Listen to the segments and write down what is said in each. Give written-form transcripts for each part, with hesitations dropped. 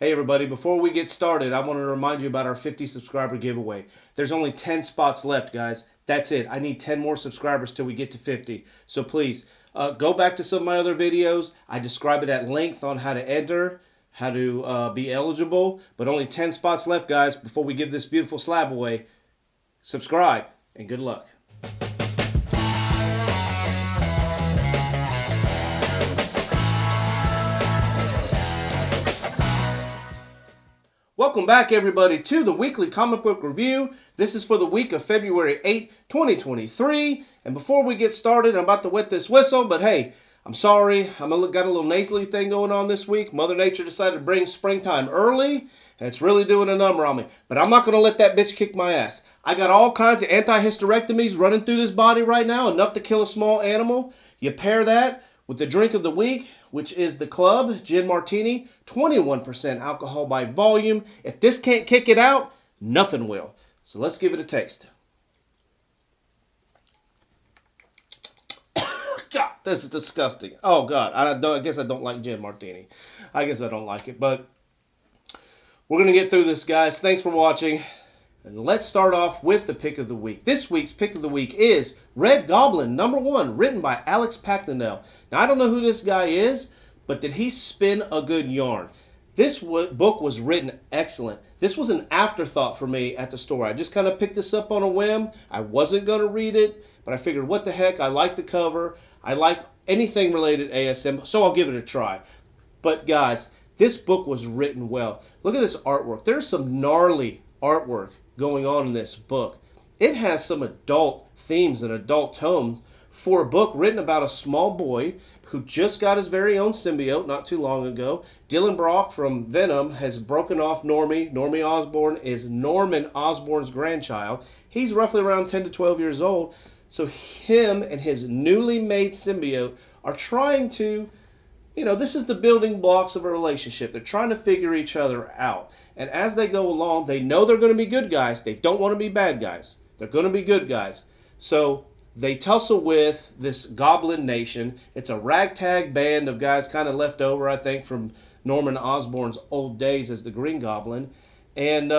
Hey everybody, before we get started, I want to remind you about our 50 subscriber giveaway. There's only 10 spots left, guys. That's it. I need 10 more subscribers till we get to 50. So please, go back to some of my other videos. I describe it at length on how to enter, how to be eligible. But only 10 spots left, guys, before we give this beautiful slab away. Subscribe, and good luck. Welcome back, everybody, to the weekly comic book review. This is for the week of February 8, 2023. And before we get started, I'm about to wet this whistle, but hey, I'm sorry. Got a little nasally thing going on this week. Mother Nature decided to bring springtime early, and it's really doing a number on me. But I'm not going to let that bitch kick my ass. I got all kinds of antihysterectomies running through this body right now, enough to kill a small animal. You pair that with the drink of the week, which is the Club Gin Martini, 21% alcohol by volume. If this can't kick it out, nothing will. So let's give it a taste. God, this is disgusting. Oh, God. I guess I don't like Gin Martini. I guess I don't like it. But we're going to get through this, guys. Thanks for watching. And let's start off with the pick of the week. This week's pick of the week is Red Goblin, #1, written by Alex Packnell. Now, I don't know who this guy is, but did he spin a good yarn? This book was written excellent. This was an afterthought for me at the store. I just kind of picked this up on a whim. I wasn't going to read it, but I figured, what the heck? I like the cover. I like anything related to ASM, so I'll give it a try. But, guys, this book was written well. Look at this artwork. There's some gnarly artwork going on in this book. It has some adult themes and adult tones for a book written about a small boy who just got his very own symbiote not too long ago. Dylan Brock from Venom has broken off Normie. Normie Osborn is Norman Osborn's grandchild. He's roughly around 10 to 12 years old. So him and his newly made symbiote are trying to, this is the building blocks of a relationship. They're trying to figure each other out. And as they go along, they know they're going to be good guys. They don't want to be bad guys. They're going to be good guys. So they tussle with this Goblin Nation. It's a ragtag band of guys kind of left over, I think, from Norman Osborn's old days as the Green Goblin. And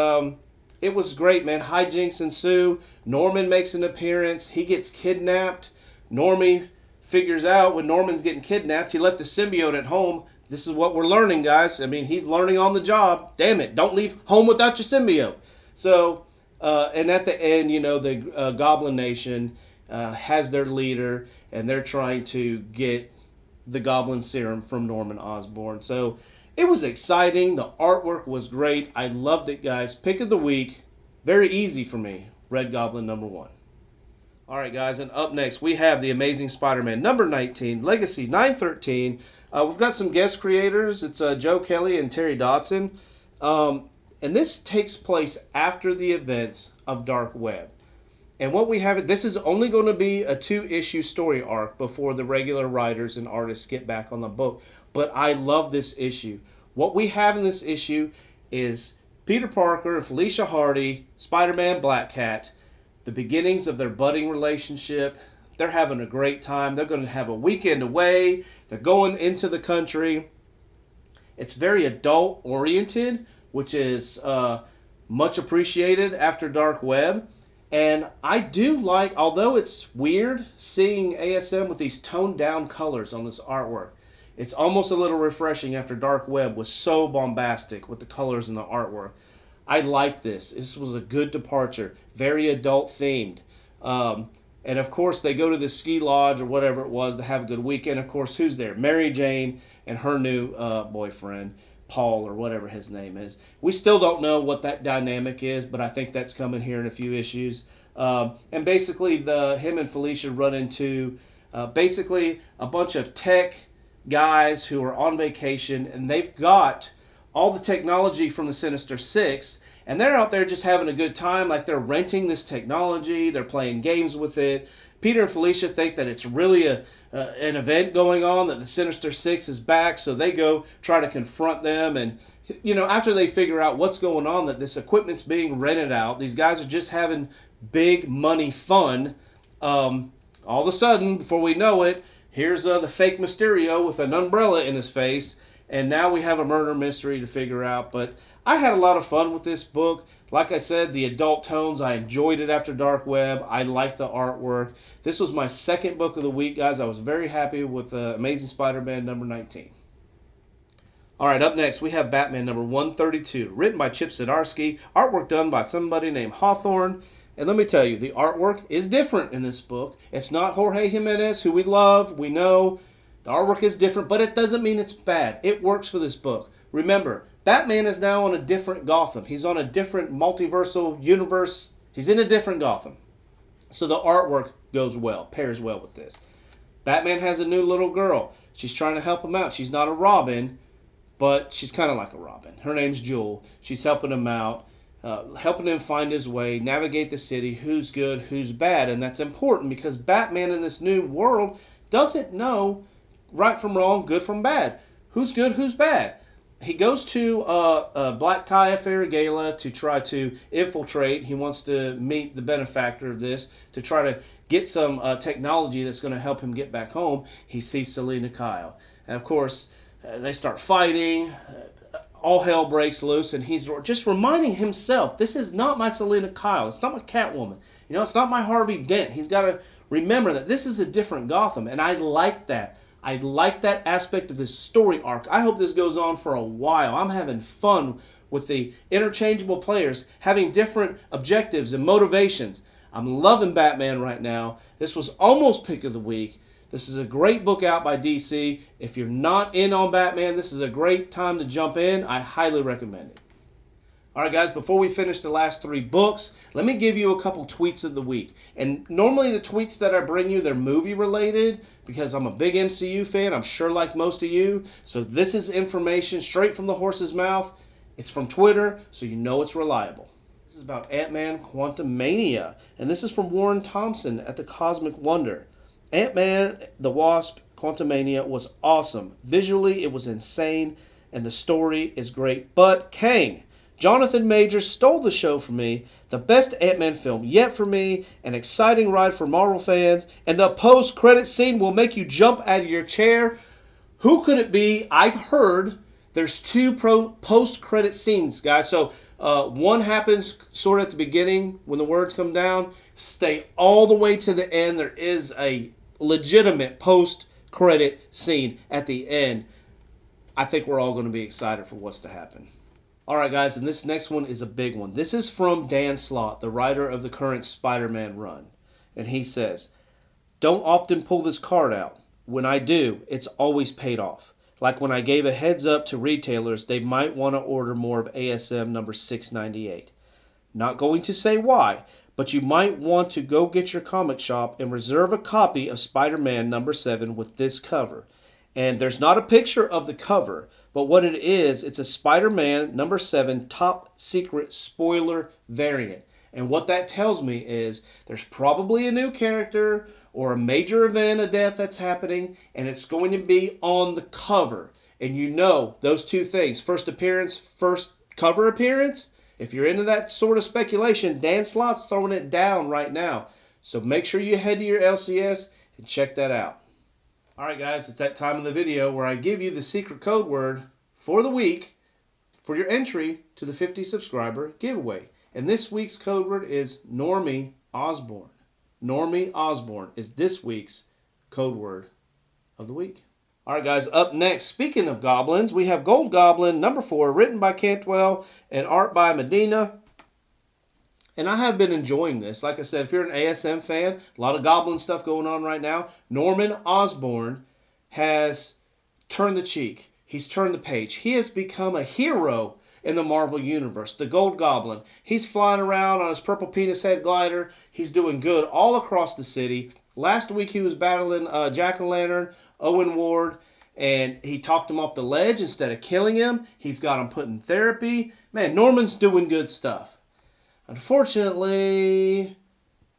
it was great, man. Hijinks ensue. Norman makes an appearance. He gets kidnapped. Normie figures out when Norman's getting kidnapped, he left the symbiote at home. This is what we're learning, guys. I mean, he's learning on the job. Damn it, don't leave home without your symbiote. So, and at the end, the Goblin Nation has their leader, and they're trying to get the Goblin Serum from Norman Osborn. So, it was exciting. The artwork was great. I loved it, guys. Pick of the week. Very easy for me. Red Goblin #1. All right, guys, and up next, we have The Amazing Spider-Man, #19, Legacy 913. We've got some guest creators. It's Joe Kelly and Terry Dodson. And this takes place after the events of Dark Web. And what we have, this is only going to be a 2-issue story arc before the regular writers and artists get back on the book. But I love this issue. What we have in this issue is Peter Parker and Felicia Hardy, Spider-Man, Black Cat, the beginnings of their budding relationship. They're having a great time. They're going to have a weekend away. They're going into the country. It's very adult-oriented, which is much appreciated after Dark Web. And I do like, although it's weird seeing ASM with these toned-down colors on this artwork, it's almost a little refreshing after Dark Web was so bombastic with the colors and the artwork. I like this. This was a good departure. Very adult themed. And of course, they go to the ski lodge or whatever it was to have a good weekend. Of course, who's there? Mary Jane and her new boyfriend, Paul, or whatever his name is. We still don't know what that dynamic is, but I think that's coming here in a few issues. And basically, him and Felicia run into basically a bunch of tech guys who are on vacation, and they've got all the technology from the Sinister Six, and they're out there just having a good time. Like, they're renting this technology, they're playing games with it. Peter and Felicia think that it's really an event going on, that the Sinister Six is back, so they go try to confront them. And after they figure out what's going on, that this equipment's being rented out, these guys are just having big money fun. All of a sudden, before we know it, here's the fake Mysterio with an umbrella in his face, And now we have a murder mystery to figure out. But I had a lot of fun with this book. Like I said, the adult tones, I enjoyed it after Dark Web. I like the artwork. This was my second book of the week, guys. I was very happy with Amazing Spider-Man number 19. All right, up next, we have Batman number 132, written by Chip Zdarsky, artwork done by somebody named Hawthorne. And let me tell you, the artwork is different in this book. It's not Jorge Jimenez, who we love, we know. The artwork is different, but it doesn't mean it's bad. It works for this book. Remember, Batman is now on a different Gotham. He's on a different multiversal universe. He's in a different Gotham. So the artwork goes well, pairs well with this. Batman has a new little girl. She's trying to help him out. She's not a Robin, but she's kind of like a Robin. Her name's Jewel. She's helping him out, helping him find his way, navigate the city, who's good, who's bad. And that's important because Batman in this new world doesn't know right from wrong, good from bad. Who's good, who's bad? He goes to a black tie affair gala to try to infiltrate. He wants to meet the benefactor of this to try to get some technology that's going to help him get back home. He sees Selina Kyle. And of course, they start fighting. All hell breaks loose, and he's just reminding himself, this is not my Selina Kyle. It's not my Catwoman. You know, it's not my Harvey Dent. He's got to remember that this is a different Gotham, and I like that. I like that aspect of this story arc. I hope this goes on for a while. I'm having fun with the interchangeable players having different objectives and motivations. I'm loving Batman right now. This was almost pick of the week. This is a great book out by DC. If you're not in on Batman, this is a great time to jump in. I highly recommend it. All right, guys, before we finish the last 3 books, let me give you a couple tweets of the week. And normally the tweets that I bring you, they're movie related because I'm a big MCU fan. I'm sure like most of you. So this is information straight from the horse's mouth. It's from Twitter, so you know it's reliable. This is about Ant-Man Quantumania. And this is from Warren Thompson at the Cosmic Wonder. Ant-Man the Wasp Quantumania was awesome. Visually, it was insane, and the story is great. But Kang, Jonathan Majors stole the show for me. The best Ant-Man film yet for me. An exciting ride for Marvel fans. And the post-credit scene will make you jump out of your chair. Who could it be? I've heard there's 2 post-credit scenes, guys. So one happens sort of at the beginning when the words come down. Stay all the way to the end. There is a legitimate post-credit scene at the end. I think we're all going to be excited for what's to happen. All right, guys, and this next one is a big one. This is from Dan Slott, the writer of the current Spider-Man run. And he says, "Don't often pull this card out. When I do, it's always paid off. Like when I gave a heads up to retailers they might want to order more of ASM number 698. Not going to say why, but you might want to go get your comic shop and reserve a copy of Spider-Man number 7 with this cover." And there's not a picture of the cover, but what it is, it's a Spider-Man number 7 top secret spoiler variant. And what that tells me is there's probably a new character or a major event, a death that's happening, and it's going to be on the cover. And you know those 2 things, first appearance, first cover appearance. If you're into that sort of speculation, Dan Slott's throwing it down right now. So make sure you head to your LCS and check that out. All right, guys, it's that time of the video where I give you the secret code word for the week for your entry to the 50 subscriber giveaway. And this week's code word is Normie Osborn. Normie Osborn is this week's code word of the week. All right, guys, up next, speaking of goblins, we have Gold Goblin number 4, written by Cantwell and art by Medina. And I have been enjoying this. Like I said, if you're an ASM fan, a lot of Goblin stuff going on right now. Norman Osborn has turned the cheek. He's turned the page. He has become a hero in the Marvel Universe, the Gold Goblin. He's flying around on his purple penis head glider. He's doing good all across the city. Last week he was battling Jack-O-Lantern, Owen Ward, and he talked him off the ledge instead of killing him. He's got him put in therapy. Man, Norman's doing good stuff. Unfortunately,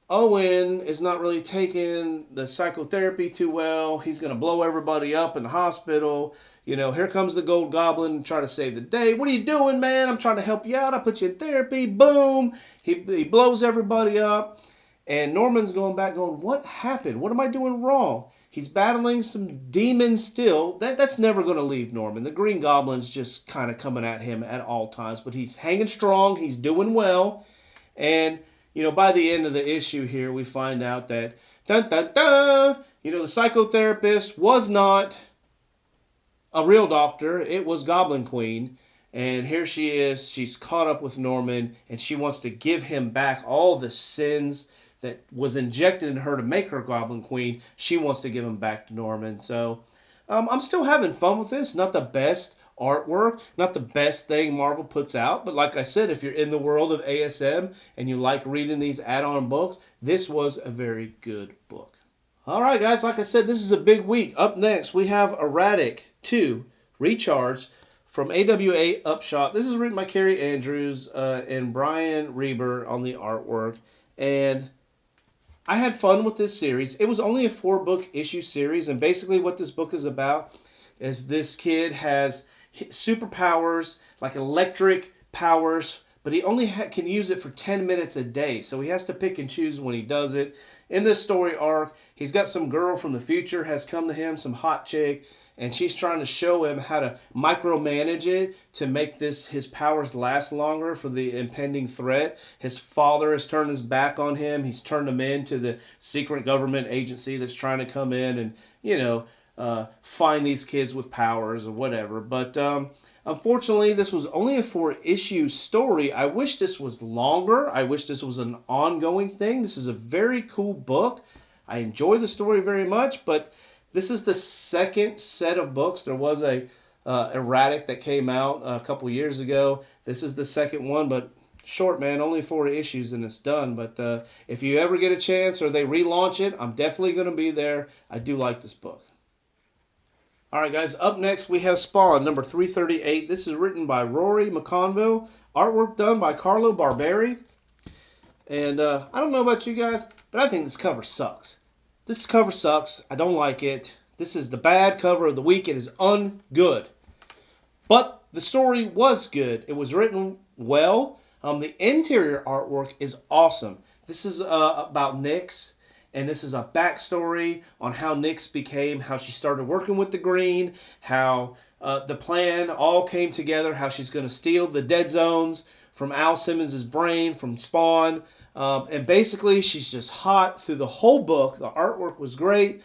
Owen is not really taking the psychotherapy too well. He's going to blow everybody up in the hospital. You know, here comes the Gold Goblin trying to save the day. What are you doing, man? I'm trying to help you out. I put you in therapy. Boom. He blows everybody up. And Norman's going back going, what happened? What am I doing wrong? He's battling some demons still. That's never going to leave Norman. The Green Goblin's just kind of coming at him at all times. But he's hanging strong. He's doing well. And, by the end of the issue here, we find out that, dun, dun, dun, the psychotherapist was not a real doctor. It was Goblin Queen. And here she is. She's caught up with Norman. And she wants to give him back all the sins that was injected in her to make her Goblin Queen. She wants to give him back to Norman. So I'm still having fun with this. Not the best artwork, not the best thing Marvel puts out. But like I said, if you're in the world of ASM and you like reading these add-on books, this was a very good book. All right, guys, like I said, this is a big week. Up next, we have Erratic 2 Recharge from AWA Upshot. This is written by Carrie Andrews and Brian Reber on the artwork. And I had fun with this series. It was only a 4-book issue series, and basically what this book is about is this kid has superpowers, like electric powers, but he only can use it for 10 minutes a day, so he has to pick and choose when he does it. In this story arc, he's got some girl from the future has come to him, some hot chick, and she's trying to show him how to micromanage it to make his powers last longer for the impending threat. His father has turned his back on him. He's turned him into the secret government agency that's trying to come in and, find these kids with powers or whatever. But unfortunately, this was only a 4-issue story. I wish this was longer. I wish this was an ongoing thing. This is a very cool book. I enjoy the story very much, but this is the second set of books. There was a Erratic that came out a couple years ago. This is the second one, but short, man. Only 4 issues and it's done. But if you ever get a chance or they relaunch it, I'm definitely going to be there. I do like this book. All right, guys. Up next, we have Spawn, number 338. This is written by Rory McConville. Artwork done by Carlo Barberi. And I don't know about you guys, but I think this cover sucks. This cover sucks. I don't like it. This is the bad cover of the week. It is ungood. But the story was good. It was written well. The interior artwork is awesome. This is about Nyx, and this is a backstory on how Nyx became, how she started working with the Green, how the plan all came together, how she's going to steal the dead zones from Al Simmons' brain, from Spawn. And basically, she's just hot through the whole book. The artwork was great.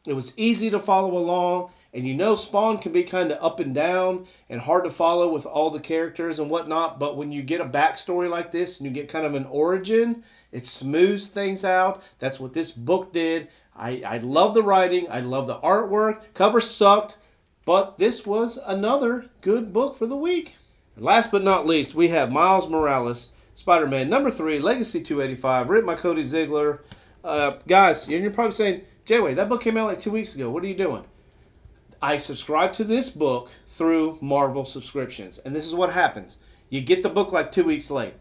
It was easy to follow along. And Spawn can be kind of up and down and hard to follow with all the characters and whatnot. But when you get a backstory like this and you get kind of an origin, it smooths things out. That's what this book did. I love the writing. I love the artwork. Cover sucked. But this was another good book for the week. And last but not least, we have Miles Morales, SpiderMan number 3, Legacy 285, written by Cody Ziegler. Guys, you're probably saying, Jway, that book came out like 2 weeks ago. What are you doing? I subscribe to this book through Marvel subscriptions. And this is what happens. You get the book like 2 weeks late.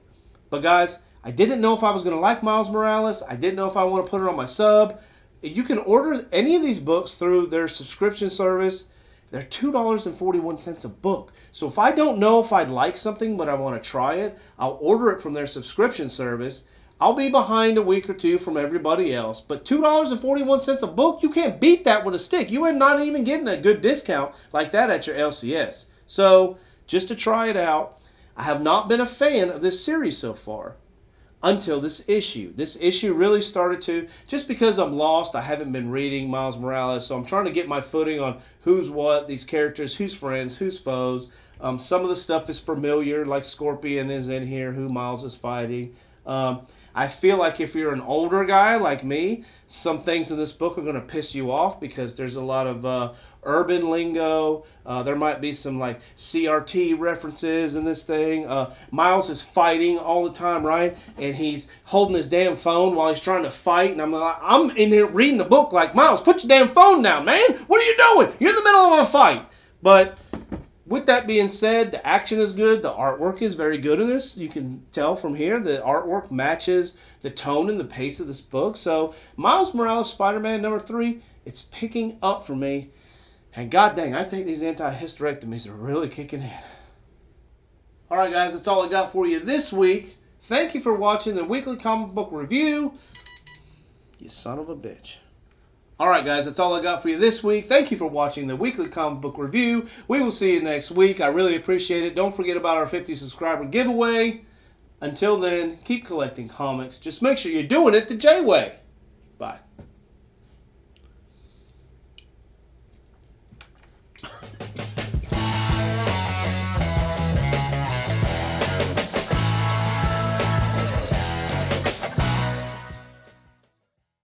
But guys, I didn't know if I was going to like Miles Morales. I didn't know if I want to put it on my sub. You can order any of these books through their subscription service. They're $2.41 a book. So if I don't know if I'd like something but I want to try it, I'll order it from their subscription service. I'll be behind a week or two from everybody else. But $2.41 a book, you can't beat that with a stick. You are not even getting a good discount like that at your LCS. So just to try it out, I have not been a fan of this series so far until this issue. This issue really started to, just because I'm lost, I haven't been reading Miles Morales, so I'm trying to get my footing on who's what, these characters, who's friends, who's foes. Some of the stuff is familiar, like Scorpion is in here, who Miles is fighting. I feel like if you're an older guy like me, some things in this book are going to piss you off because there's a lot of urban lingo. There might be some like CRT references in this thing. Miles is fighting all the time, right? And he's holding his damn phone while he's trying to fight. And I'm in here reading the book like, Miles, put your damn phone down, man. What are you doing? You're in the middle of a fight. But with that being said, the action is good. The artwork is very good in this. You can tell from here the artwork matches the tone and the pace of this book. So Miles Morales, Spider-Man number 3, it's picking up for me. And god dang, I think these anti-hysterectomies are really kicking in. Alright guys, that's all I got for you this week. Thank you for watching the weekly comic book review. You son of a bitch. Alright guys, that's all I got for you this week. Thank you for watching the weekly comic book review. We will see you next week. I really appreciate it. Don't forget about our 50 subscriber giveaway. Until then, keep collecting comics. Just make sure you're doing it the Jway. Bye.